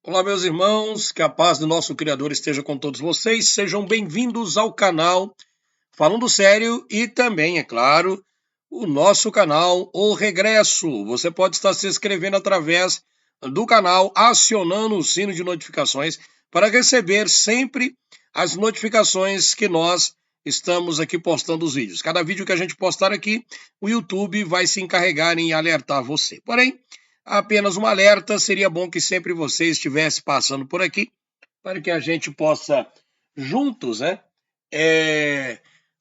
Olá, meus irmãos, que a paz do nosso Criador esteja com todos vocês. Sejam bem-vindos ao canal Falando Sério e também, é claro, o nosso canal O Regresso. Você pode estar se inscrevendo através do canal, acionando o sino de notificações para receber sempre as notificações que nós estamos aqui postando os vídeos. Cada vídeo que a gente postar aqui, o YouTube vai se encarregar em alertar você. Porém, apenas um alerta, seria bom que sempre você estivesse passando por aqui, para que a gente possa, juntos,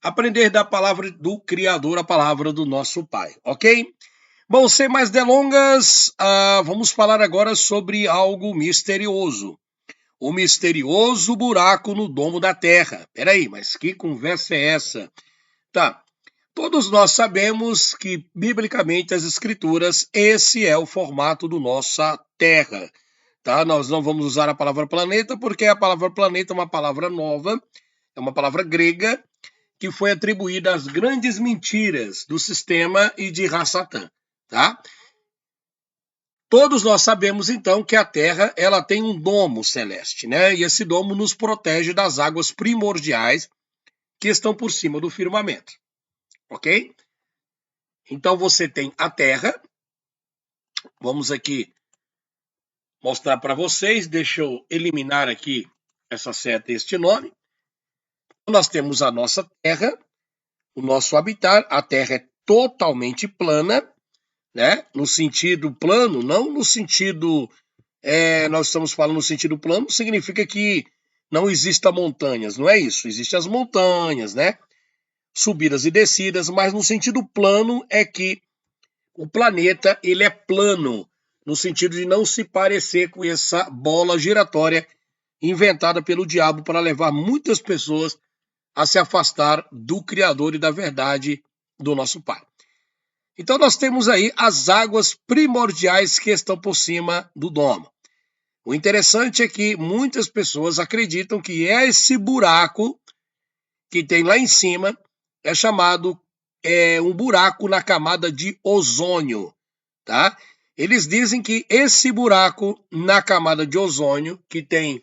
aprender da palavra do Criador, a palavra do nosso Pai, ok? Bom, sem mais delongas, vamos falar agora sobre algo misterioso. O misterioso buraco no domo da Terra. Peraí, mas que conversa é essa? Tá. Todos nós sabemos que, biblicamente, as escrituras, esse é o formato do nossa Terra, tá? Nós não vamos usar a palavra planeta, porque a palavra planeta é uma palavra nova, é uma palavra grega, que foi atribuída às grandes mentiras do sistema e de Ra-Satã, tá? Todos nós sabemos, então, que a Terra ela tem um domo celeste, né? E esse domo nos protege das águas primordiais que estão por cima do firmamento. Ok? Então você tem a Terra. Vamos aqui mostrar para vocês. Deixa eu eliminar aqui essa seta e este nome. Nós temos a nossa Terra, o nosso habitat. A Terra é totalmente plana, né? No sentido plano, não no sentido... nós estamos falando no sentido plano, significa que não existam montanhas, não é isso. Existem as montanhas, né? Subidas e descidas, mas no sentido plano é que o planeta ele é plano, no sentido de não se parecer com essa bola giratória inventada pelo diabo para levar muitas pessoas a se afastar do Criador e da verdade do nosso Pai. Então nós temos aí as águas primordiais que estão por cima do domo. O interessante é que muitas pessoas acreditam que esse buraco que tem lá em cima é chamado um buraco na camada de ozônio, tá? Eles dizem que esse buraco na camada de ozônio, que tem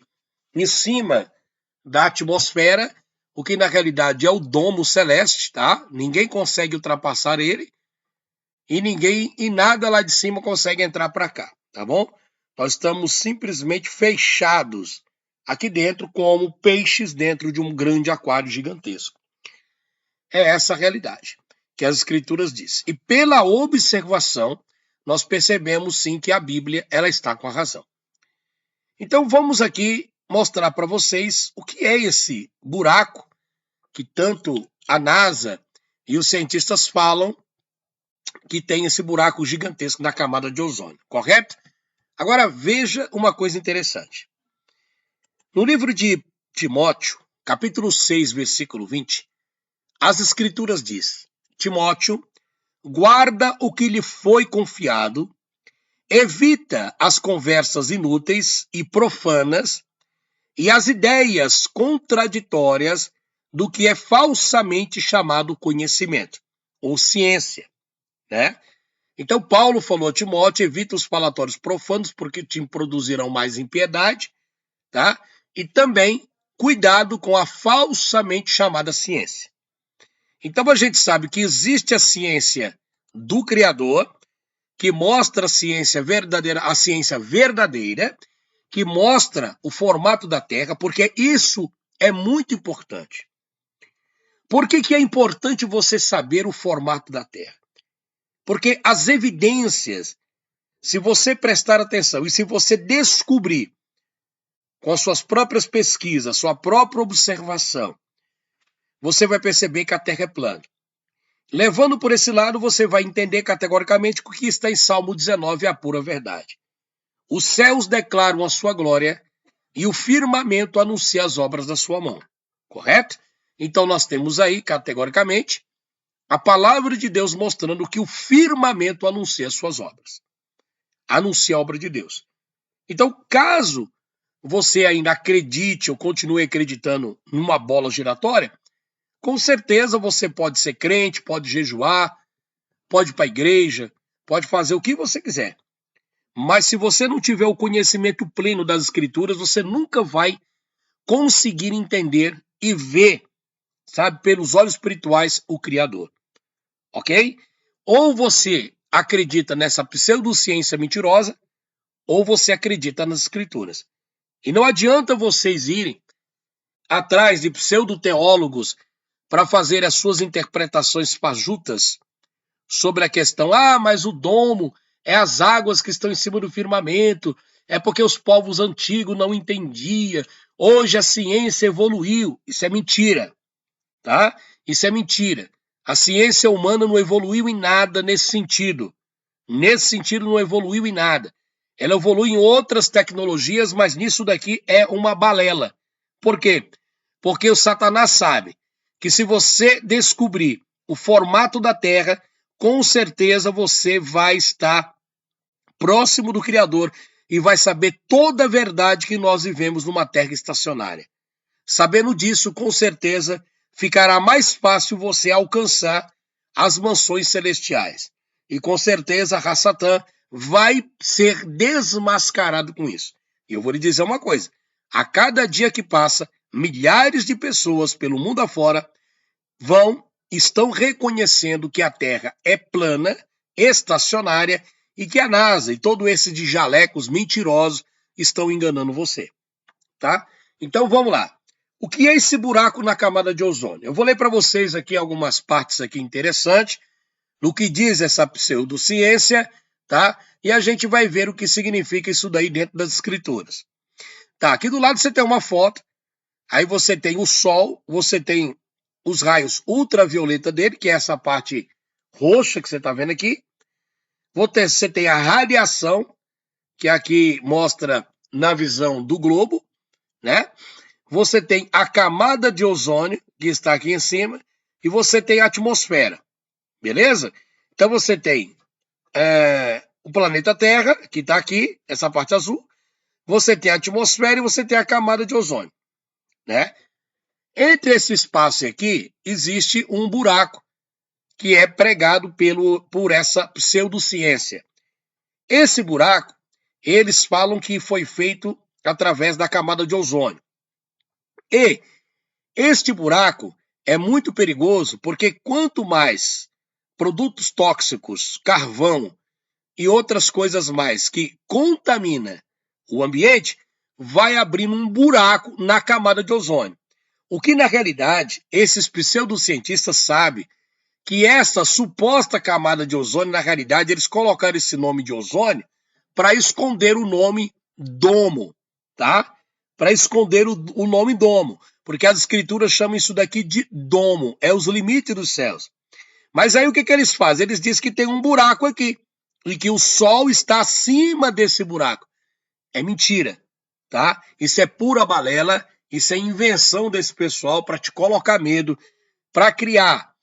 em cima da atmosfera, o que na realidade é o domo celeste, tá? Ninguém consegue ultrapassar ele e nada lá de cima consegue entrar para cá, tá bom? Nós estamos simplesmente fechados aqui dentro como peixes dentro de um grande aquário gigantesco. É essa a realidade que as escrituras dizem. E pela observação, nós percebemos sim que a Bíblia ela está com a razão. Então vamos aqui mostrar para vocês o que é esse buraco que tanto a NASA e os cientistas falam que tem esse buraco gigantesco na camada de ozônio, correto? Agora veja uma coisa interessante. No livro de Timóteo, capítulo 6, versículo 20, as escrituras dizem: Timóteo, guarda o que lhe foi confiado, evita as conversas inúteis e profanas e as ideias contraditórias do que é falsamente chamado conhecimento, ou ciência, né? Então Paulo falou a Timóteo, evita os falatórios profanos porque te produzirão mais impiedade, tá? E também cuidado com a falsamente chamada ciência. Então a gente sabe que existe a ciência do Criador, que mostra a ciência verdadeira, que mostra o formato da Terra, porque isso é muito importante. Por que é importante você saber o formato da Terra? Porque as evidências, se você prestar atenção e se você descobrir com as suas próprias pesquisas, sua própria observação, você vai perceber que a Terra é plana. Levando por esse lado, você vai entender categoricamente que o que está em Salmo 19 é a pura verdade. Os céus declaram a sua glória e o firmamento anuncia as obras da sua mão. Correto? Então nós temos aí, categoricamente, a palavra de Deus mostrando que o firmamento anuncia as suas obras. Anuncia a obra de Deus. Então, caso você ainda acredite ou continue acreditando numa bola giratória, com certeza você pode ser crente, pode jejuar, pode ir para a igreja, pode fazer o que você quiser. Mas se você não tiver o conhecimento pleno das Escrituras, você nunca vai conseguir entender e ver, sabe, pelos olhos espirituais, o Criador. Ok? Ou você acredita nessa pseudociência mentirosa, ou você acredita nas Escrituras. E não adianta vocês irem atrás de pseudo-teólogos para fazer as suas interpretações fajutas sobre a questão, mas o domo é as águas que estão em cima do firmamento, é porque os povos antigos não entendiam, hoje a ciência evoluiu. Isso é mentira, tá? Isso é mentira. A ciência humana não evoluiu em nada nesse sentido. Nesse sentido não evoluiu em nada. Ela evolui em outras tecnologias, mas nisso daqui é uma balela. Por quê? Porque o Satanás sabe que se você descobrir o formato da Terra, com certeza você vai estar próximo do Criador e vai saber toda a verdade que nós vivemos numa Terra estacionária. Sabendo disso, com certeza, ficará mais fácil você alcançar as mansões celestiais. E com certeza, Satã vai ser desmascarado com isso. E eu vou lhe dizer uma coisa, a cada dia que passa, milhares de pessoas pelo mundo afora estão reconhecendo que a Terra é plana, estacionária, e que a NASA e todo esse de jalecos mentirosos estão enganando você, tá? Então vamos lá. O que é esse buraco na camada de ozônio? Eu vou ler para vocês aqui algumas partes aqui interessantes no que diz essa pseudociência, tá? E a gente vai ver o que significa isso daí dentro das escrituras. Tá, aqui do lado você tem uma foto, aí você tem o Sol, você tem os raios ultravioleta dele, que é essa parte roxa que você está vendo aqui. Você tem a radiação, que aqui mostra na visão do globo, né? Você tem a camada de ozônio, que está aqui em cima, e você tem a atmosfera, beleza? Então você tem o planeta Terra, que está aqui, essa parte azul, você tem a atmosfera e você tem a camada de ozônio, né? Entre esse espaço aqui, existe um buraco que é pregado por essa pseudociência. Esse buraco, eles falam que foi feito através da camada de ozônio. E este buraco é muito perigoso porque quanto mais produtos tóxicos, carvão e outras coisas mais que contamina o ambiente, vai abrindo um buraco na camada de ozônio. O que, na realidade, esses pseudocientistas sabem que essa suposta camada de ozônio, na realidade, eles colocaram esse nome de ozônio para esconder o nome domo, tá? Para esconder o nome domo, porque as escrituras chamam isso daqui de domo, é os limites dos céus. Mas aí o que eles fazem? Eles dizem que tem um buraco aqui, e que o Sol está acima desse buraco. É mentira, tá? Isso é pura balela, isso é invenção desse pessoal para te colocar medo, para criar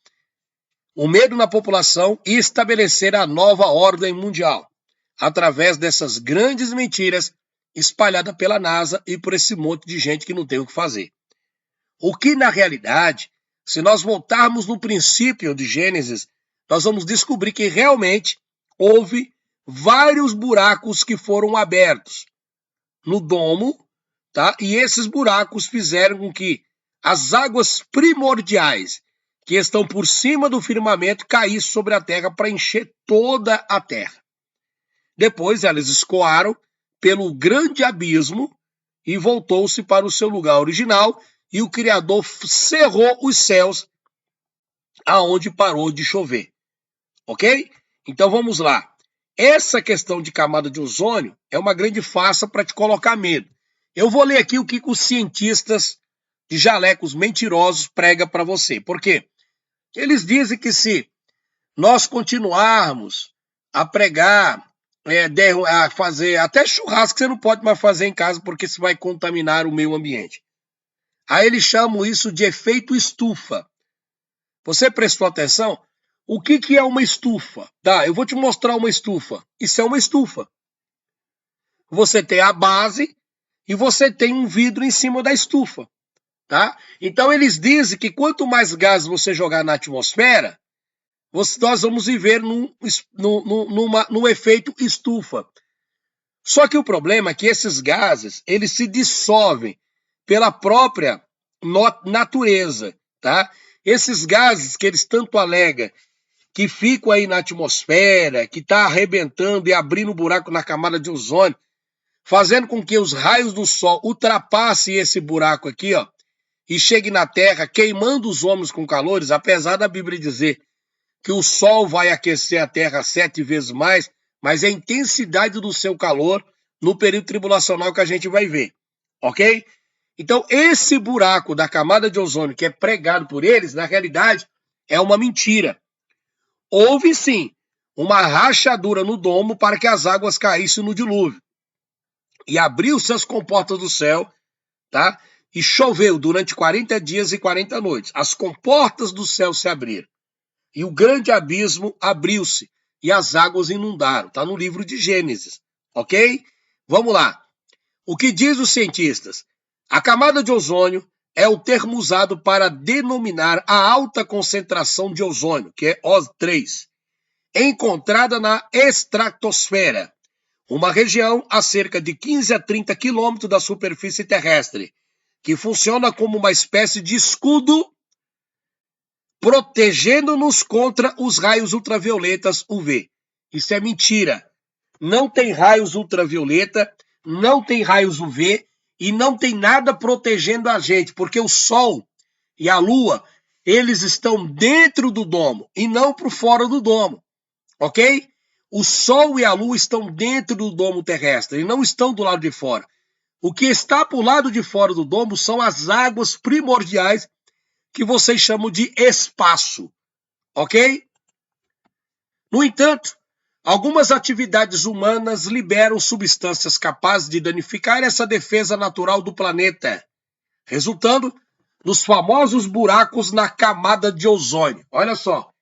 o medo na população e estabelecer a nova ordem mundial, através dessas grandes mentiras espalhadas pela NASA e por esse monte de gente que não tem o que fazer. O que, na realidade, se nós voltarmos no princípio de Gênesis, nós vamos descobrir que realmente houve vários buracos que foram abertos no domo, tá? E esses buracos fizeram com que as águas primordiais que estão por cima do firmamento caíssem sobre a terra para encher toda a terra. Depois elas escoaram pelo grande abismo e voltou-se para o seu lugar original e o Criador cerrou os céus aonde parou de chover. Ok? Então vamos lá. Essa questão de camada de ozônio é uma grande farsa para te colocar medo. Eu vou ler aqui o que os cientistas de jalecos mentirosos pregam para você. Por quê? Eles dizem que se nós continuarmos a pregar, a fazer até churrasco você não pode mais fazer em casa porque isso vai contaminar o meio ambiente. Aí eles chamam isso de efeito estufa. Você prestou atenção? O que é uma estufa? Tá, eu vou te mostrar uma estufa. Isso é uma estufa. Você tem a base e você tem um vidro em cima da estufa. Tá? Então eles dizem que quanto mais gás você jogar na atmosfera, nós vamos viver num efeito estufa. Só que o problema é que esses gases, eles se dissolvem pela própria natureza, tá? Esses gases que eles tanto alegam que ficam aí na atmosfera, que está arrebentando e abrindo buraco na camada de ozônio, fazendo com que os raios do Sol ultrapassem esse buraco aqui, ó, e cheguem na Terra, queimando os homens com calores, apesar da Bíblia dizer que o Sol vai aquecer a Terra 7 vezes mais, mas é a intensidade do seu calor no período tribulacional que a gente vai ver, ok? Então, esse buraco da camada de ozônio que é pregado por eles, na realidade, é uma mentira. Houve, sim, uma rachadura no domo para que as águas caíssem no dilúvio. E abriu-se as comportas do céu, tá? E choveu durante 40 dias e 40 noites. As comportas do céu se abriram. E o grande abismo abriu-se. E as águas inundaram. Está no livro de Gênesis. Ok? Vamos lá. O que diz os cientistas? A camada de ozônio é o termo usado para denominar a alta concentração de ozônio, que é O3, encontrada na estratosfera, uma região a cerca de 15 a 30 quilômetros da superfície terrestre, que funciona como uma espécie de escudo protegendo-nos contra os raios ultravioletas UV. Isso é mentira. Não tem raios ultravioleta, não tem raios UV e não tem nada protegendo a gente, porque o Sol e a Lua, eles estão dentro do domo e não por fora do domo, ok? O Sol e a Lua estão dentro do domo terrestre e não estão do lado de fora. O que está para o lado de fora do domo são as águas primordiais que vocês chamam de espaço, ok? No entanto, algumas atividades humanas liberam substâncias capazes de danificar essa defesa natural do planeta, resultando nos famosos buracos na camada de ozônio. Olha só,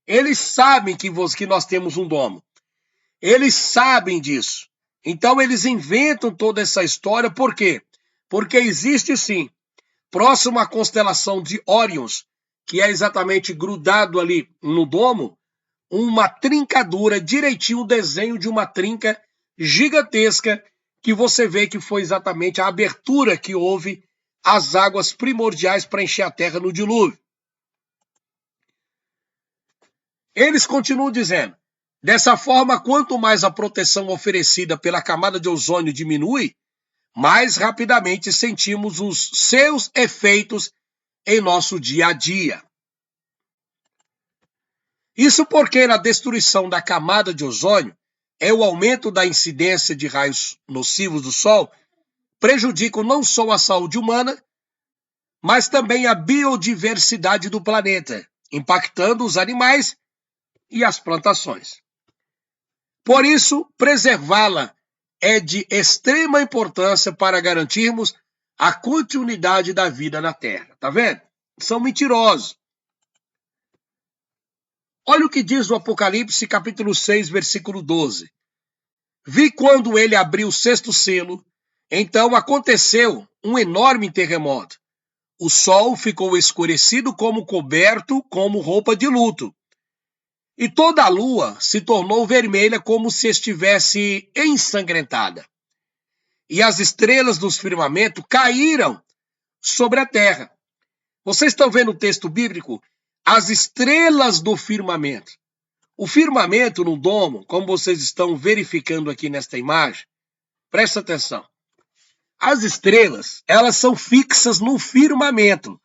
eles sabem que nós temos um domo. Eles sabem disso. Então eles inventam toda essa história, por quê? Porque existe sim, próximo à constelação de Órions, que é exatamente grudado ali no domo, uma trincadura, direitinho o desenho de uma trinca gigantesca, que você vê que foi exatamente a abertura que houve às águas primordiais para encher a Terra no dilúvio. Eles continuam dizendo, dessa forma, quanto mais a proteção oferecida pela camada de ozônio diminui, mais rapidamente sentimos os seus efeitos em nosso dia a dia. Isso porque na destruição da camada de ozônio, o aumento da incidência de raios nocivos do Sol prejudicam não só a saúde humana, mas também a biodiversidade do planeta, impactando os animais e as plantações. Por isso, preservá-la é de extrema importância para garantirmos a continuidade da vida na Terra. Tá vendo? São mentirosos. Olha o que diz o Apocalipse, capítulo 6, versículo 12. Vi quando ele abriu o sexto selo, então aconteceu um enorme terremoto. O sol ficou escurecido como coberto, como roupa de luto. E toda a lua se tornou vermelha como se estivesse ensangrentada. E as estrelas do firmamento caíram sobre a terra. Vocês estão vendo o texto bíblico? As estrelas do firmamento. O firmamento no domo, como vocês estão verificando aqui nesta imagem, presta atenção. As estrelas, elas são fixas no firmamento,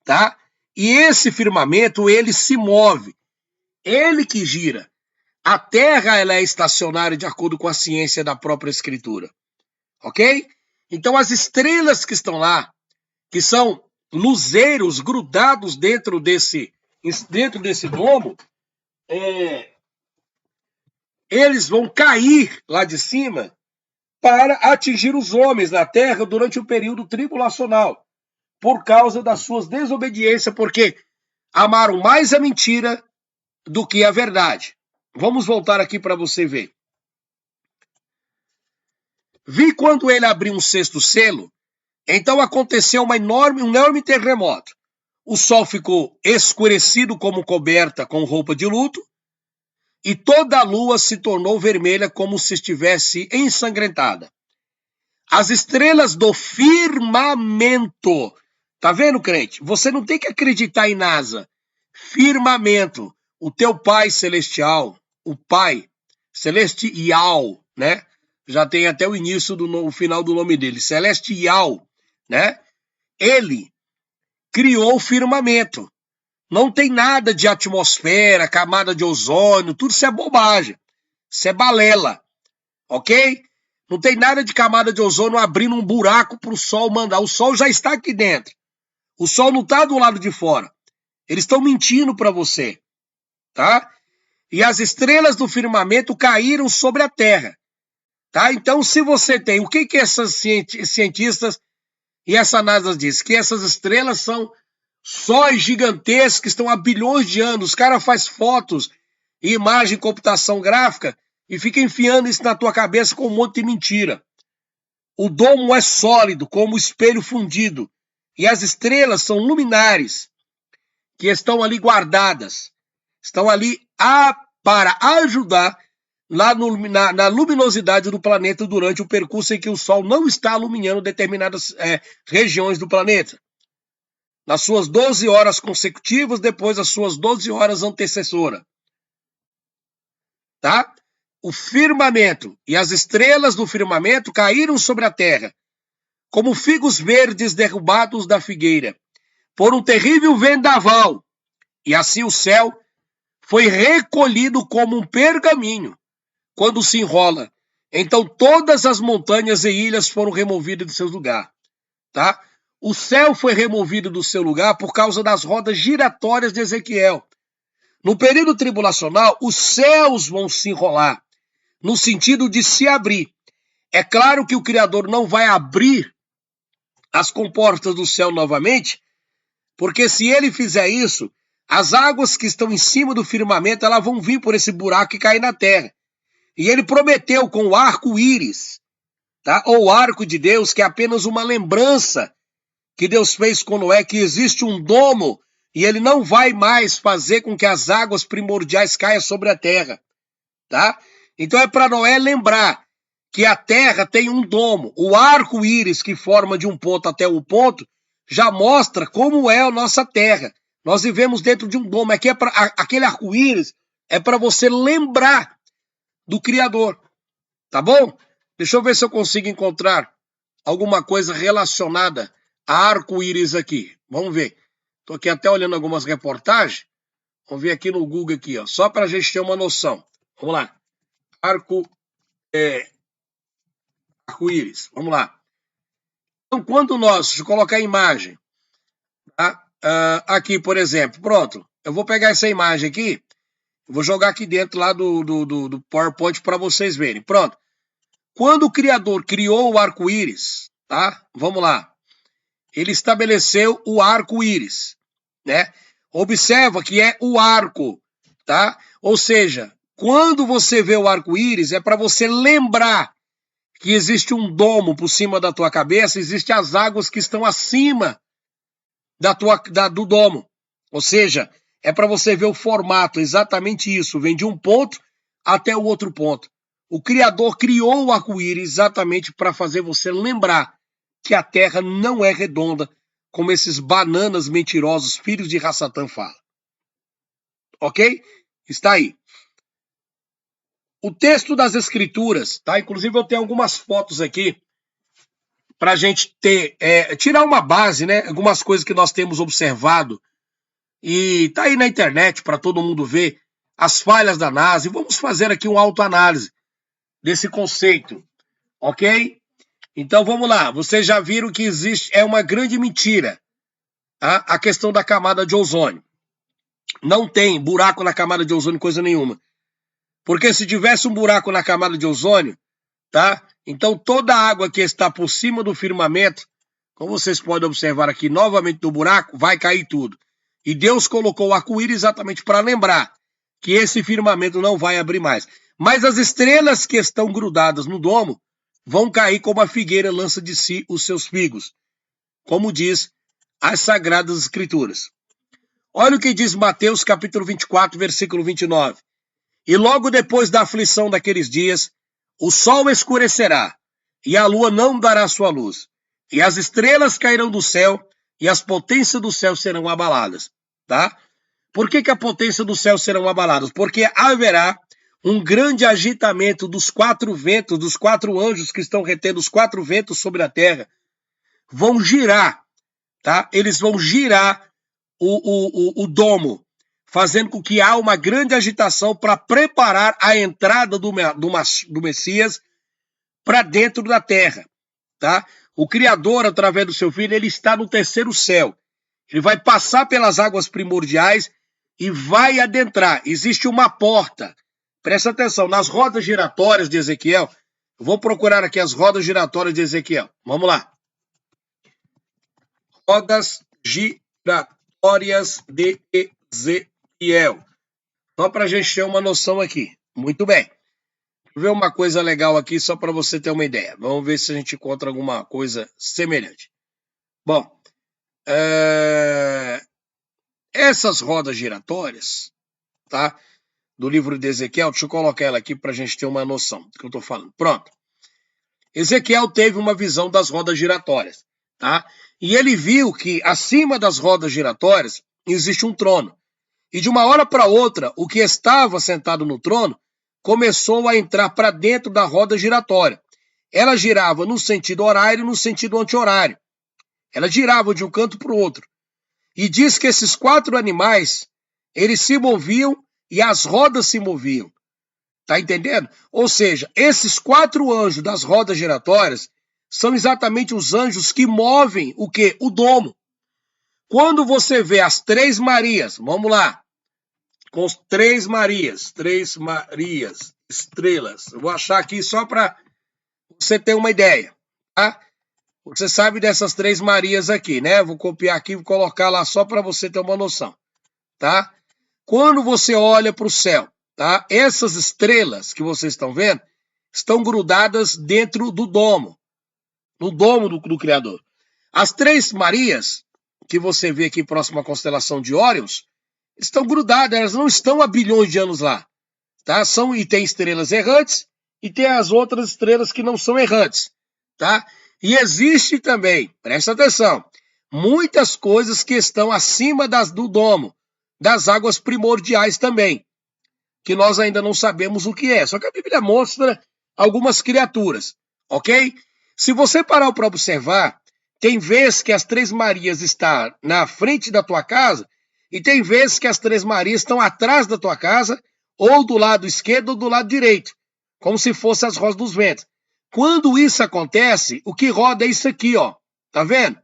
tá? E esse firmamento, ele se move. Ele que gira. A Terra, ela é estacionária de acordo com a ciência da própria Escritura. Ok? Então, as estrelas que estão lá, que são luzeiros grudados dentro desse domo, eles vão cair lá de cima para atingir os homens na terra durante o período tribulacional, por causa das suas desobediências, porque amaram mais a mentira do que a verdade. Vamos voltar aqui para você ver. Vi quando ele abriu um sexto selo, então aconteceu um enorme terremoto. O sol ficou escurecido como coberta com roupa de luto, e toda a lua se tornou vermelha como se estivesse ensangrentada. As estrelas do firmamento. Tá vendo, crente? Você não tem que acreditar em NASA. Firmamento. O teu Pai Celestial, o Pai Celestial, né? Já tem até o início o final do nome dele, Celestial, né? Ele criou o firmamento. Não tem nada de atmosfera, camada de ozônio, tudo isso é bobagem. Isso é balela, ok? Não tem nada de camada de ozônio abrindo um buraco para o Sol mandar. O Sol já está aqui dentro. O Sol não está do lado de fora. Eles estão mentindo para você, tá? E as estrelas do firmamento caíram sobre a Terra, tá? Então, se você tem... O que essas cientistas e essa NASA diz? Que essas estrelas são sóis gigantescos que estão há bilhões de anos. Os caras fazem fotos, imagem, computação gráfica e fica enfiando isso na tua cabeça com um monte de mentira. O domo é sólido, como o espelho fundido. E as estrelas são luminares que estão ali guardadas. Estão ali para ajudar na luminosidade do planeta durante o percurso em que o Sol não está iluminando determinadas regiões do planeta. Nas suas 12 horas consecutivas, depois das suas 12 horas antecessoras. Tá? O firmamento e as estrelas do firmamento caíram sobre a terra, como figos verdes derrubados da figueira, por um terrível vendaval. E assim o céu foi recolhido como um pergaminho, quando se enrola. Então todas as montanhas e ilhas foram removidas do seu lugar. Tá? O céu foi removido do seu lugar por causa das rodas giratórias de Ezequiel. No período tribulacional, os céus vão se enrolar, no sentido de se abrir. É claro que o Criador não vai abrir as comportas do céu novamente, porque se ele fizer isso, as águas que estão em cima do firmamento, elas vão vir por esse buraco e cair na terra. E ele prometeu com o arco-íris, tá? Ou o arco de Deus, que é apenas uma lembrança que Deus fez com Noé, que existe um domo e ele não vai mais fazer com que as águas primordiais caiam sobre a terra, tá? Então é para Noé lembrar que a terra tem um domo. O arco-íris que forma de um ponto até o ponto já mostra como é a nossa terra. Nós vivemos dentro de um domo. Aquele arco-íris é para você lembrar do Criador, tá bom? Deixa eu ver se eu consigo encontrar alguma coisa relacionada a arco-íris aqui. Vamos ver. Estou aqui até olhando algumas reportagens. Vamos ver aqui no Google aqui, ó, só para a gente ter uma noção. Vamos lá. Arco-íris. Vamos lá. Então, quando deixa eu colocar a imagem, tá? Aqui, por exemplo, pronto. Eu vou pegar essa imagem aqui, vou jogar aqui dentro lá do PowerPoint para vocês verem. Pronto. Quando o Criador criou o arco-íris, tá? Vamos lá. Ele estabeleceu o arco-íris, né? Observa que é o arco, tá? Ou seja, quando você vê o arco-íris, é para você lembrar que existe um domo por cima da tua cabeça, existem as águas que estão acima do domo. Ou seja, é para você ver o formato, exatamente isso, vem de um ponto até o outro ponto. O Criador criou o arco-íris exatamente para fazer você lembrar que a Terra não é redonda, como esses bananas mentirosos, filhos de Rassatã, falam. Ok? Está aí. O texto das Escrituras, tá? Inclusive eu tenho algumas fotos aqui para a gente tirar uma base, né? Algumas coisas que nós temos observado e tá aí na internet para todo mundo ver as falhas da NASA. E vamos fazer aqui uma autoanálise desse conceito, ok? Então vamos lá. Vocês já viram que é uma grande mentira, tá? A questão da camada de ozônio. Não tem buraco na camada de ozônio, coisa nenhuma. Porque se tivesse um buraco na camada de ozônio, tá? Então toda a água que está por cima do firmamento, como vocês podem observar aqui novamente no buraco, vai cair tudo. E Deus colocou o arco-íris exatamente para lembrar que esse firmamento não vai abrir mais. Mas as estrelas que estão grudadas no domo vão cair como a figueira lança de si os seus figos, como diz as Sagradas Escrituras. Olha o que diz Mateus capítulo 24, versículo 29. E logo depois da aflição daqueles dias, o sol escurecerá, e a lua não dará sua luz, e as estrelas cairão do céu, e as potências do céu serão abaladas, tá? Por que a potência do céu serão abaladas? Porque haverá um grande agitamento dos 4 ventos, dos 4 anjos que estão retendo os 4 ventos sobre a terra, vão girar, tá? Eles vão girar o domo, fazendo com que há uma grande agitação para preparar a entrada do Messias para dentro da terra, tá? O Criador, através do seu Filho, ele está no terceiro céu. Ele vai passar pelas águas primordiais e vai adentrar. Existe uma porta. Presta atenção, nas rodas giratórias de Ezequiel, eu vou procurar aqui as rodas giratórias de Ezequiel. Vamos lá. Rodas giratórias de Ezequiel. Só para a gente ter uma noção aqui. Muito bem. Vou ver uma coisa legal aqui, só para você ter uma ideia. Vamos ver se a gente encontra alguma coisa semelhante. Bom, essas rodas giratórias, tá? Do livro de Ezequiel, deixa eu colocar ela aqui para a gente ter uma noção do que eu estou falando. Pronto. Ezequiel teve uma visão das rodas giratórias, tá? E ele viu que acima das rodas giratórias existe um trono. E de uma hora para outra, o que estava sentado no trono começou a entrar para dentro da roda giratória. Ela girava no sentido horário e no sentido anti-horário. Ela girava de um canto para o outro. E diz que esses 4 animais, eles se moviam e as rodas se moviam. Tá entendendo? Ou seja, esses 4 anjos das rodas giratórias são exatamente os anjos que movem o quê? O domo. Quando você vê as 3 Marias, vamos lá, com as 3 Marias, estrelas. Eu vou achar aqui só para você ter uma ideia, tá? Você sabe dessas 3 Marias aqui, né? Vou copiar aqui e vou colocar lá só para você ter uma noção, tá? Quando você olha para o céu, tá? Essas estrelas que vocês estão vendo estão grudadas dentro do domo, no domo do Criador. As 3 Marias que você vê aqui próximo à constelação de Órions, estão grudadas, elas não estão há bilhões de anos lá, tá? E tem estrelas errantes e tem as outras estrelas que não são errantes, tá? E existe também, presta atenção, muitas coisas que estão acima do domo, das águas primordiais também, que nós ainda não sabemos o que é. Só que a Bíblia mostra algumas criaturas, ok? Se você parar para observar, tem vezes que as 3 Marias estão na frente da tua casa e tem vezes que as 3 Marias estão atrás da tua casa, ou do lado esquerdo ou do lado direito, como se fossem as rodas dos ventos. Quando isso acontece, o que roda é isso aqui, ó. Tá vendo?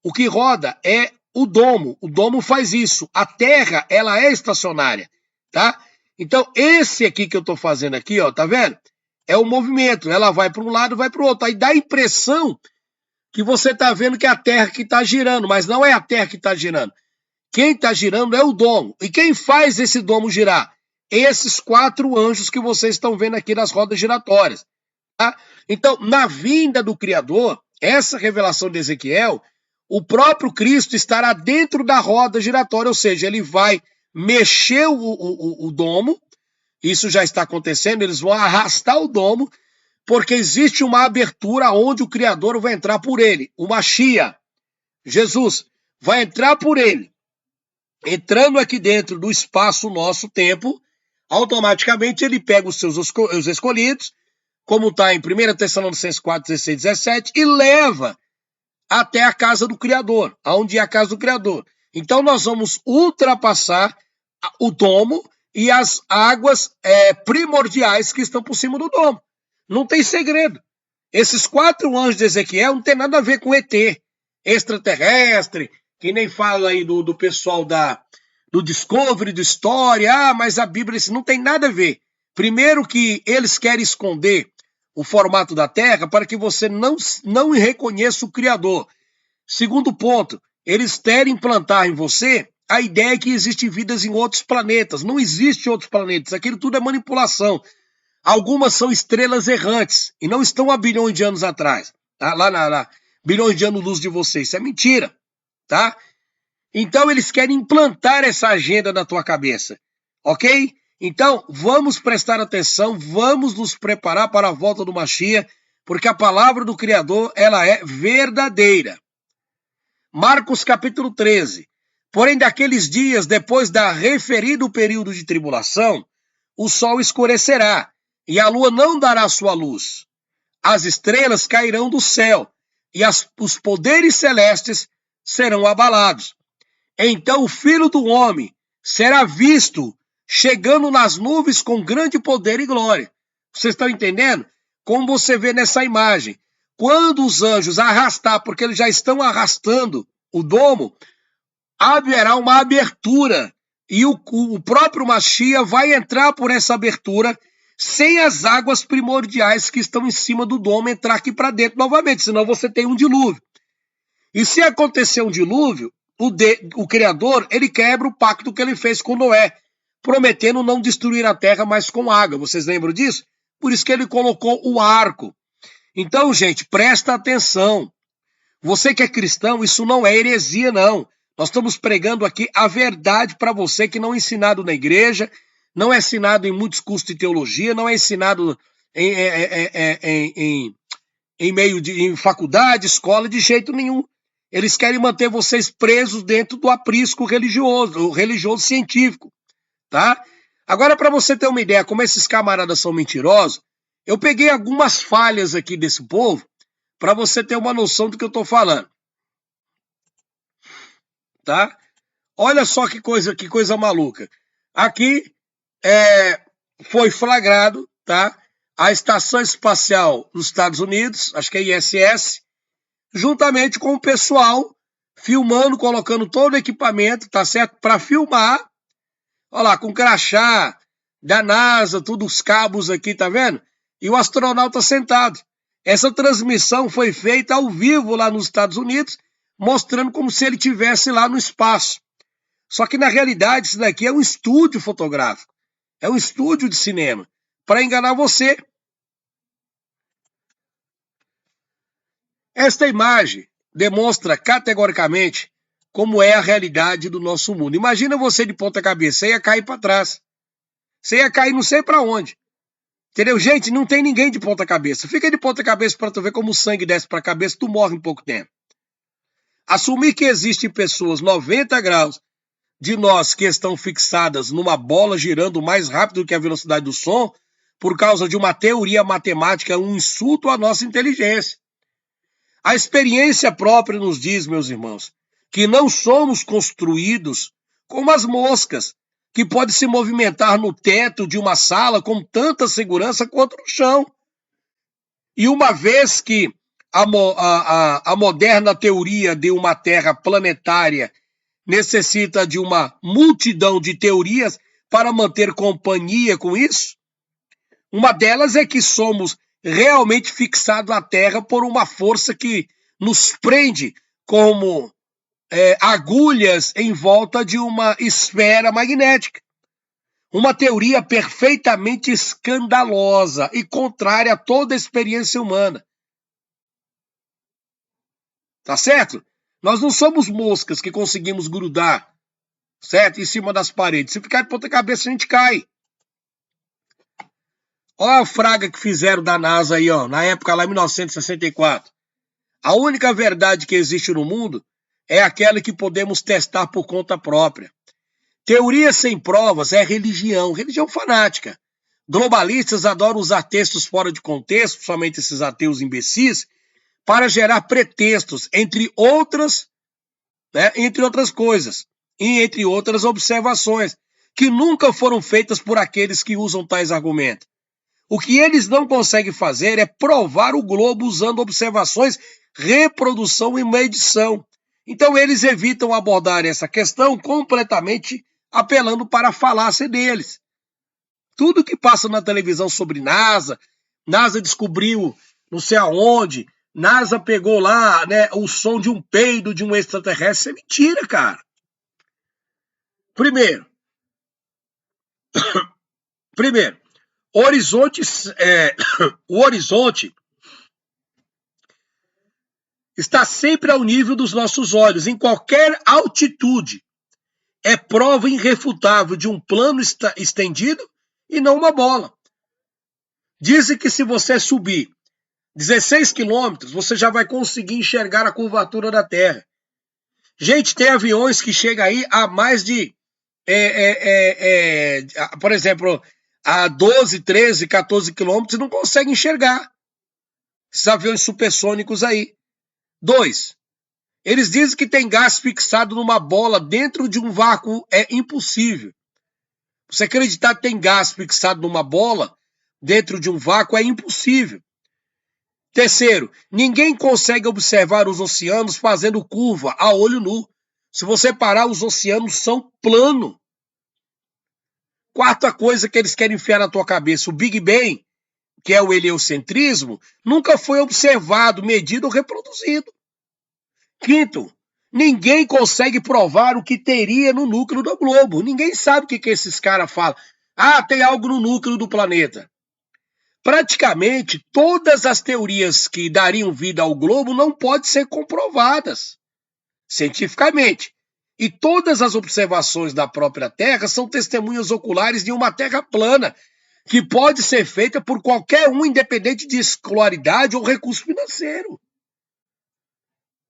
O que roda é o domo. O domo faz isso. A terra, ela é estacionária, tá? Então, esse aqui que eu tô fazendo aqui, ó, tá vendo? É o movimento. Ela vai para um lado, vai para o outro. Aí dá a impressão que você tá vendo que é a terra que tá girando, mas não é a terra que tá girando. Quem tá girando é o domo. E quem faz esse domo girar? Esses 4 anjos que vocês estão vendo aqui nas rodas giratórias. Tá? Então, na vinda do Criador, essa revelação de Ezequiel, o próprio Cristo estará dentro da roda giratória, ou seja, ele vai mexer o domo, isso já está acontecendo, eles vão arrastar o domo, porque existe uma abertura onde o Criador vai entrar por ele, o Mashiach, Jesus, vai entrar por ele. Entrando aqui dentro do espaço nosso-tempo, automaticamente ele pega os escolhidos, como está em 1 Tessalonicenses 4, 16, 17, e leva até a casa do Criador, aonde é a casa do Criador. Então nós vamos ultrapassar o domo e as águas primordiais que estão por cima do domo. Não tem segredo. Esses 4 anjos de Ezequiel não tem nada a ver com ET, extraterrestre, que nem fala aí do pessoal do Discovery, do Story, mas a Bíblia isso não tem nada a ver. Primeiro que eles querem esconder o formato da Terra para que você não reconheça o Criador. Segundo ponto, eles querem implantar em você a ideia que existem vidas em outros planetas. Não existe outros planetas, aquilo tudo é manipulação. Algumas são estrelas errantes e não estão há bilhões de anos atrás, tá? Lá bilhões de anos-luz de vocês, isso é mentira, tá? Então eles querem implantar essa agenda na tua cabeça, ok? Então, vamos prestar atenção, vamos nos preparar para a volta do Mashiach, porque a palavra do Criador, ela é verdadeira. Marcos capítulo 13. Porém, daqueles dias, depois da referido período de tribulação, o sol escurecerá, e a lua não dará sua luz. As estrelas cairão do céu, e os poderes celestes serão abalados. Então o Filho do Homem será visto chegando nas nuvens com grande poder e glória. Vocês estão entendendo? Como você vê nessa imagem. Quando os anjos arrastar, porque eles já estão arrastando o domo, haverá uma abertura. E o próprio Mashiach vai entrar por essa abertura sem as águas primordiais que estão em cima do domo entrar aqui para dentro novamente, senão você tem um dilúvio. E se acontecer um dilúvio, o Criador, ele quebra o pacto que ele fez com Noé, prometendo não destruir a terra mais com água. Vocês lembram disso? Por isso que ele colocou o arco. Então, gente, presta atenção. Você que é cristão, isso não é heresia, não. Nós estamos pregando aqui a verdade para você que não é ensinado na igreja, não é ensinado em muitos cursos de teologia, não é ensinado em faculdade, escola, de jeito nenhum. Eles querem manter vocês presos dentro do aprisco religioso, o religioso científico, tá? Agora, para você ter uma ideia como esses camaradas são mentirosos, eu peguei algumas falhas aqui desse povo para você ter uma noção do que eu estou falando, tá? Olha só que coisa maluca. Aqui foi flagrado, tá? A Estação Espacial dos Estados Unidos, acho que é ISS, juntamente com o pessoal filmando, colocando todo o equipamento, tá certo? Para filmar, olha lá, com crachá da NASA, todos os cabos aqui, tá vendo? E o astronauta sentado. Essa transmissão foi feita ao vivo lá nos Estados Unidos, mostrando como se ele estivesse lá no espaço. Só que na realidade isso daqui é um estúdio fotográfico, é um estúdio de cinema, para enganar você. Esta imagem demonstra categoricamente como é a realidade do nosso mundo. Imagina você de ponta cabeça, você ia cair para trás. Você ia cair não sei para onde. Entendeu? Gente, não tem ninguém de ponta cabeça. Fica de ponta cabeça para tu ver como o sangue desce para a cabeça, tu morre em pouco tempo. Assumir que existem pessoas 90 graus de nós que estão fixadas numa bola girando mais rápido que a velocidade do som, por causa de uma teoria matemática, um insulto à nossa inteligência. A experiência própria nos diz, meus irmãos, que não somos construídos como as moscas, que podem se movimentar no teto de uma sala com tanta segurança quanto no chão. E uma vez que a moderna teoria de uma Terra planetária necessita de uma multidão de teorias para manter companhia com isso, uma delas é que somos realmente fixados à Terra por uma força que nos prende como agulhas em volta de uma esfera magnética. Uma teoria perfeitamente escandalosa e contrária a toda a experiência humana. Tá certo? Nós não somos moscas que conseguimos grudar, certo? Em cima das paredes. Se ficar de ponta cabeça, a gente cai. Olha a fraga que fizeram da NASA aí, ó, na época lá em 1964. A única verdade que existe no mundo é aquela que podemos testar por conta própria. Teoria sem provas é religião fanática. Globalistas adoram usar textos fora de contexto, somente esses ateus imbecis, para gerar pretextos, entre outras coisas, e entre outras observações, que nunca foram feitas por aqueles que usam tais argumentos. O que eles não conseguem fazer é provar o globo usando observações, reprodução e medição. Então eles evitam abordar essa questão completamente apelando para a falácia deles. Tudo que passa na televisão sobre NASA descobriu não sei aonde, NASA pegou lá, né, o som de um peido de um extraterrestre, isso é mentira, cara. Primeiro, o horizonte está sempre ao nível dos nossos olhos, em qualquer altitude. é prova irrefutável de um plano estendido e não uma bola. Dizem que se você subir 16 quilômetros, você já vai conseguir enxergar a curvatura da Terra. Gente, tem aviões que chegam aí a mais de, por exemplo, a 12, 13, 14 quilômetros e não conseguem enxergar. Esses aviões supersônicos aí. 2. Eles dizem que tem gás fixado numa bola dentro de um vácuo. É impossível. Você acreditar que tem gás fixado numa bola dentro de um vácuo é impossível. Terceiro, ninguém consegue observar os oceanos fazendo curva a olho nu. Se você parar, os oceanos são planos. Quarta coisa que eles querem enfiar na tua cabeça, o Big Bang, que é o heliocentrismo, nunca foi observado, medido ou reproduzido. Quinto, ninguém consegue provar o que teria no núcleo do globo. Ninguém sabe o que esses caras falam. Ah, tem algo no núcleo do planeta. Praticamente todas as teorias que dariam vida ao globo não podem ser comprovadas cientificamente. E todas as observações da própria Terra são testemunhas oculares de uma Terra plana, que pode ser feita por qualquer um, independente de escolaridade ou recurso financeiro.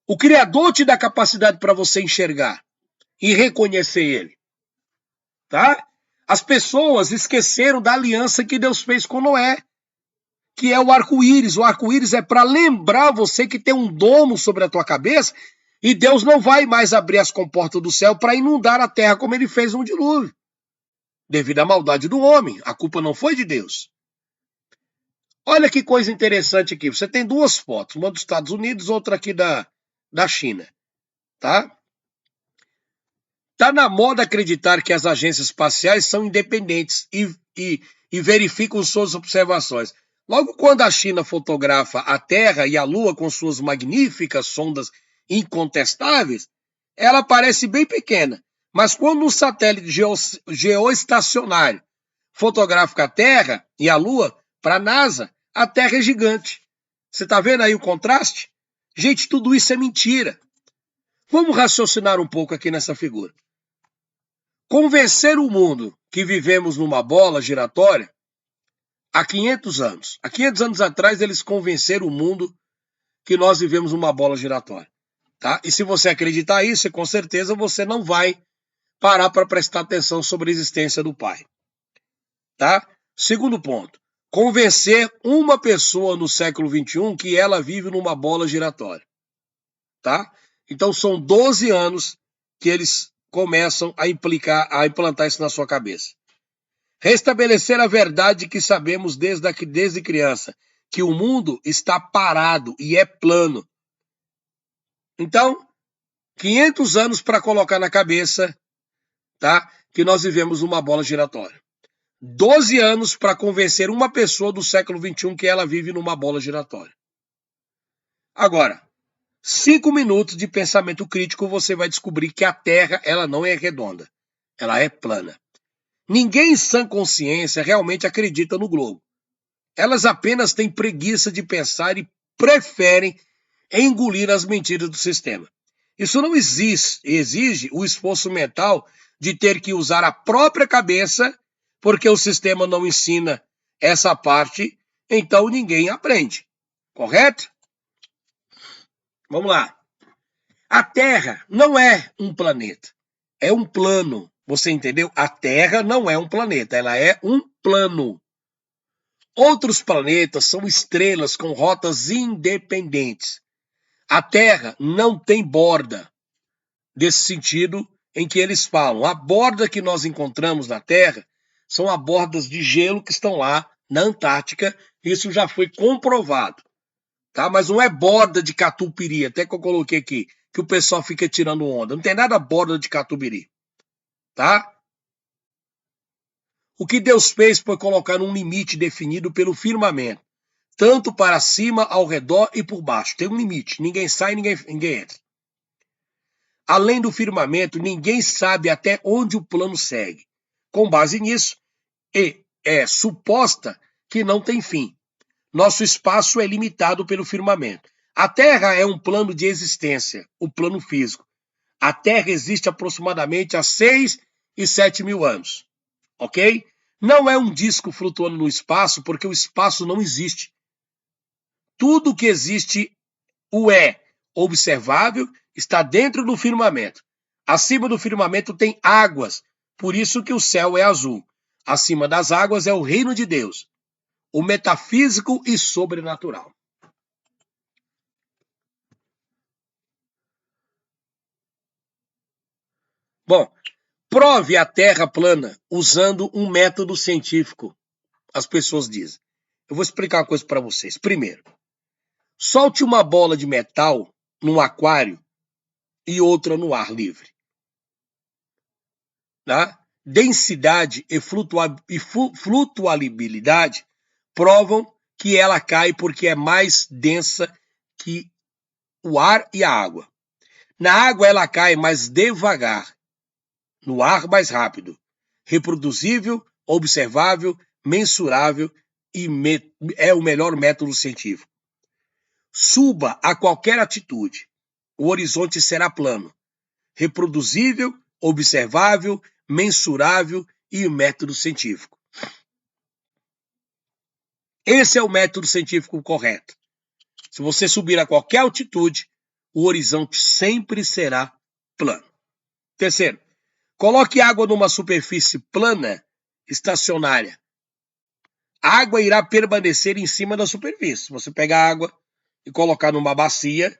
O Criador te dá capacidade para você enxergar e reconhecer Ele. Tá? As pessoas esqueceram da aliança que Deus fez com Noé, que é o arco-íris. O arco-íris é para lembrar você que tem um domo sobre a tua cabeça e Deus não vai mais abrir as comportas do céu para inundar a terra como ele fez no dilúvio. Devido à maldade do homem. A culpa não foi de Deus. Olha que coisa interessante aqui. Você tem duas fotos, uma dos Estados Unidos, outra aqui da China. Tá? Tá na moda acreditar que as agências espaciais são independentes e verificam suas observações. Logo quando a China fotografa a Terra e a Lua com suas magníficas sondas incontestáveis, ela parece bem pequena. Mas quando um satélite geoestacionário fotografa a Terra e a Lua, para a NASA, a Terra é gigante. Você está vendo aí o contraste? Gente, tudo isso é mentira. Vamos raciocinar um pouco aqui nessa figura. Convencer o mundo que vivemos numa bola giratória há 500 anos. Há 500 anos atrás, eles convenceram o mundo que nós vivemos numa bola giratória. Tá? E se você acreditar nisso, com certeza você não vai parar para prestar atenção sobre a existência do Pai. Tá? Segundo ponto. Convencer uma pessoa no século XXI que ela vive numa bola giratória. Tá? Então são 12 anos que eles começam a implantar isso na sua cabeça. Restabelecer a verdade que sabemos desde criança, que o mundo está parado e é plano. Então, 500 anos para colocar na cabeça, tá, que nós vivemos numa bola giratória. 12 anos para convencer uma pessoa do século XXI que ela vive numa bola giratória. Agora, 5 minutos de pensamento crítico, você vai descobrir que a Terra ela não é redonda, ela é plana. Ninguém em sã consciência realmente acredita no globo. Elas apenas têm preguiça de pensar e preferem engolir as mentiras do sistema. Isso não exige o esforço mental de ter que usar a própria cabeça, porque o sistema não ensina essa parte, então ninguém aprende. Correto? Vamos lá. A Terra não é um planeta, é um plano. Você entendeu? A Terra não é um planeta, ela é um plano. Outros planetas são estrelas com rotas independentes. A Terra não tem borda, desse sentido em que eles falam. A borda que nós encontramos na Terra são as bordas de gelo que estão lá na Antártica. Isso já foi comprovado. Tá? Mas não é borda de catupiry, até que eu coloquei aqui, que o pessoal fica tirando onda. Não tem nada borda de catupiry. Tá? O que Deus fez foi colocar um limite definido pelo firmamento, tanto para cima, ao redor e por baixo. Tem um limite, ninguém sai, ninguém entra. Além do firmamento, ninguém sabe até onde o plano segue. Com base nisso, é suposta que não tem fim. Nosso espaço é limitado pelo firmamento. A Terra é um plano de existência, o plano físico. A Terra existe aproximadamente há 6 e 7 mil anos, ok? Não é um disco flutuando no espaço, porque o espaço não existe. Tudo que existe o é observável, está dentro do firmamento. Acima do firmamento tem águas, por isso que o céu é azul. Acima das águas é o reino de Deus, o metafísico e sobrenatural. Bom, prove a Terra plana usando um método científico, as pessoas dizem. Eu vou explicar uma coisa para vocês. Primeiro, solte uma bola de metal num aquário e outra no ar livre. Tá? Densidade e flutuabilidade provam que ela cai porque é mais densa que o ar e a água. Na água ela cai mais devagar, no ar mais rápido. Reproduzível, observável, mensurável e é o melhor método científico. Suba a qualquer altitude, o horizonte será plano, reproduzível, observável, mensurável e método científico. Esse é o método científico correto. Se você subir a qualquer altitude, o horizonte sempre será plano. Terceiro, coloque água numa superfície plana, estacionária. A água irá permanecer em cima da superfície. Se você pegar a água e colocar numa bacia,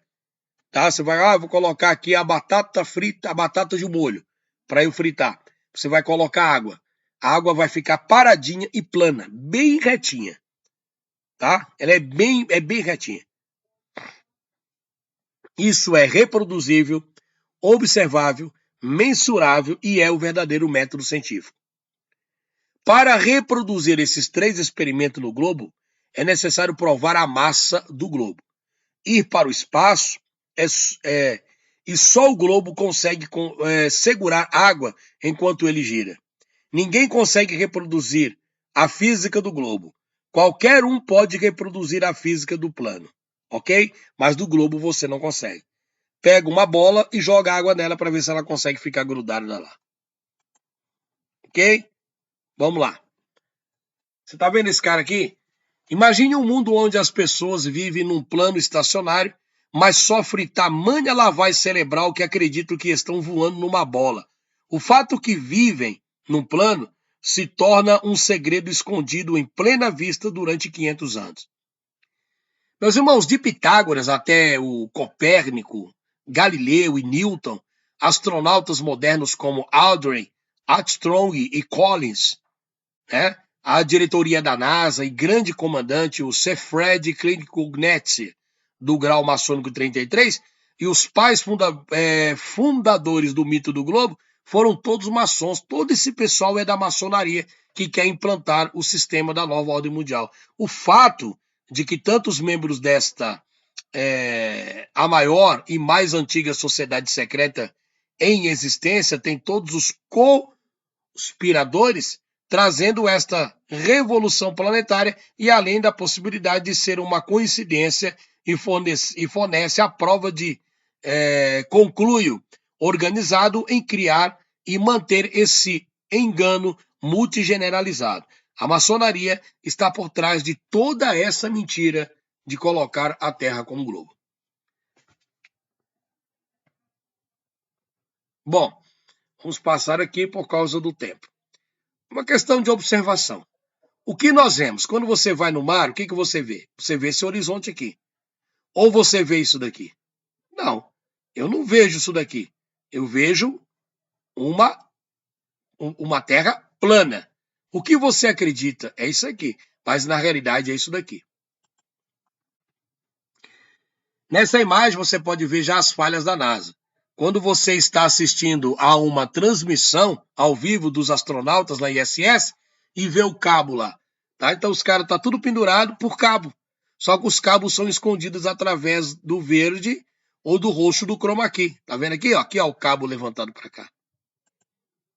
tá? Você vai, vou colocar aqui a batata frita, a batata de molho, para eu fritar. Você vai colocar água. A água vai ficar paradinha e plana, bem retinha. Tá? Ela é bem retinha. Isso é reproduzível, observável, mensurável e é o verdadeiro método científico. Para reproduzir esses 3 experimentos no globo, é necessário provar a massa do globo. Ir para o espaço e só o globo consegue segurar água enquanto ele gira. Ninguém consegue reproduzir a física do globo. Qualquer um pode reproduzir a física do plano, ok? Mas do globo você não consegue. Pega uma bola e joga água nela para ver se ela consegue ficar grudada lá. Ok? Vamos lá. Você está vendo esse cara aqui? Imagine um mundo onde as pessoas vivem num plano estacionário, mas sofrem tamanha lavagem cerebral que acreditam que estão voando numa bola. O fato que vivem num plano se torna um segredo escondido em plena vista durante 500 anos. Meus irmãos, de Pitágoras até o Copérnico, Galileu e Newton, astronautas modernos como Aldrin, Armstrong e Collins, né? A diretoria da NASA e grande comandante, o Sir Fred Klinkognetz, do grau maçônico 33, e os pais fundadores do mito do globo foram todos maçons. Todo esse pessoal é da maçonaria que quer implantar o sistema da nova ordem mundial. O fato de que tantos membros desta a maior e mais antiga sociedade secreta em existência tem todos os conspiradores trazendo esta revolução planetária e além da possibilidade de ser uma coincidência e fornece a prova de concluio organizado em criar e manter esse engano multigeneralizado. A maçonaria está por trás de toda essa mentira de colocar a Terra como globo. Bom, vamos passar aqui por causa do tempo. Uma questão de observação. O que nós vemos? Quando você vai no mar, o que você vê? Você vê esse horizonte aqui. Ou você vê isso daqui? Não, eu não vejo isso daqui. Eu vejo uma terra plana. O que você acredita é isso aqui, mas na realidade é isso daqui. Nessa imagem você pode ver já as falhas da NASA. Quando você está assistindo a uma transmissão ao vivo dos astronautas na ISS e vê o cabo lá, tá? Então os caras tá tudo pendurado por cabo. Só que os cabos são escondidos através do verde ou do roxo do chroma key. Tá vendo aqui? Ó, aqui ó, o cabo levantado para cá.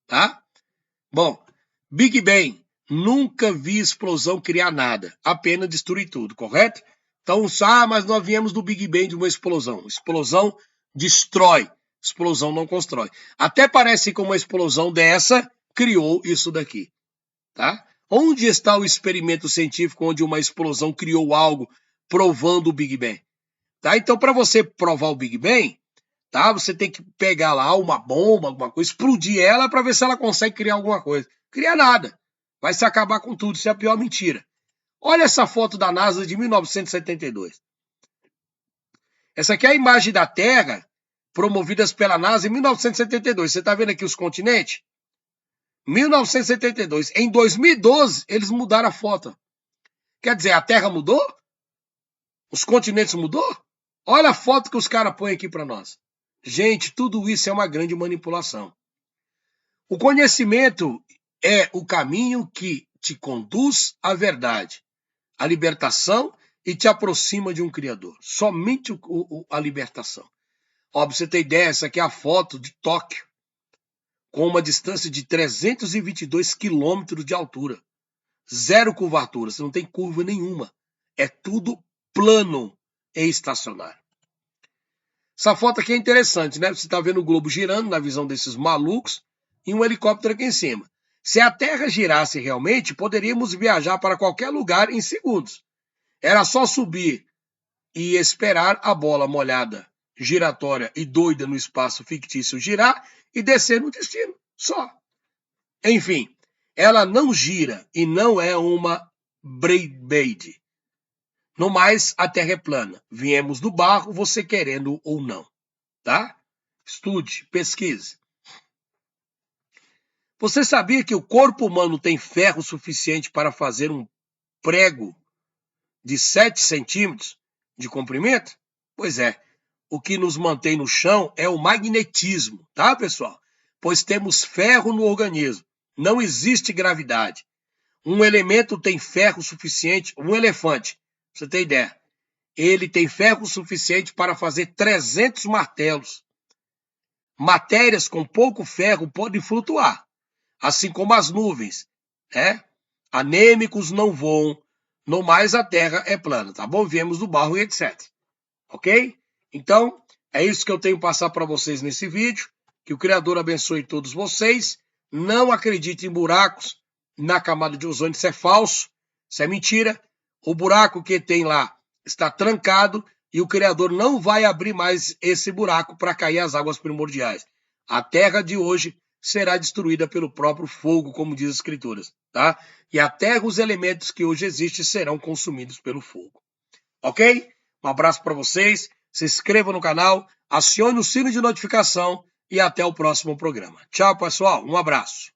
Tá? Bom, Big Bang. Nunca vi explosão criar nada, apenas destruir tudo, correto? Então, mas nós viemos do Big Bang de uma explosão. Explosão destrói. explosão não constrói. Até parece que uma explosão dessa criou isso daqui, tá? Onde está o experimento científico onde uma explosão criou algo provando o Big Bang? Tá? Então, para você provar o Big Bang, tá? Você tem que pegar lá uma bomba, alguma coisa, explodir ela para ver se ela consegue criar alguma coisa. Criar nada. Vai se acabar com tudo. Isso é a pior mentira. Olha essa foto da NASA de 1972. Essa aqui é a imagem da Terra promovidas pela NASA em 1972. Você está vendo aqui os continentes? 1972. Em 2012, eles mudaram a foto. Quer dizer, a Terra mudou? Os continentes mudou? Olha a foto que os caras põem aqui para nós. Gente, tudo isso é uma grande manipulação. O conhecimento é o caminho que te conduz à verdade, à libertação e te aproxima de um Criador. Somente a libertação. Ó, pra você ter ideia, essa aqui é a foto de Tóquio, com uma distância de 322 quilômetros de altura. Zero curvatura, você não tem curva nenhuma. É tudo plano e estacionário. Essa foto aqui é interessante, né? Você está vendo o globo girando na visão desses malucos e um helicóptero aqui em cima. Se a Terra girasse realmente, poderíamos viajar para qualquer lugar em segundos. Era só subir e esperar a bola molhada, giratória e doida no espaço fictício girar e descer no destino. Só. Enfim, ela não gira e não é uma Beyblade. No mais, a Terra é plana. Viemos do barro, você querendo ou não. Tá? Estude, pesquise. Você sabia que o corpo humano tem ferro suficiente para fazer um prego de 7 centímetros de comprimento? Pois é. O que nos mantém no chão é o magnetismo, tá, pessoal? Pois temos ferro no organismo. Não existe gravidade. Um elemento tem ferro suficiente, um elefante, pra você ter ideia, ele tem ferro suficiente para fazer 300 martelos. Matérias com pouco ferro podem flutuar, assim como as nuvens, né? Anêmicos não voam, no mais a Terra é plana, tá bom? Viemos do barro e etc. Ok? Então, é isso que eu tenho que passar para vocês nesse vídeo. Que o Criador abençoe todos vocês. Não acredite em buracos na camada de ozônio, isso é falso, isso é mentira. O buraco que tem lá está trancado e o Criador não vai abrir mais esse buraco para cair as águas primordiais. A Terra de hoje será destruída pelo próprio fogo, como diz as Escrituras, tá? E a Terra, os elementos que hoje existem, serão consumidos pelo fogo. Ok? Um abraço para vocês, se inscreva no canal, acione o sino de notificação e até o próximo programa. Tchau, pessoal, um abraço.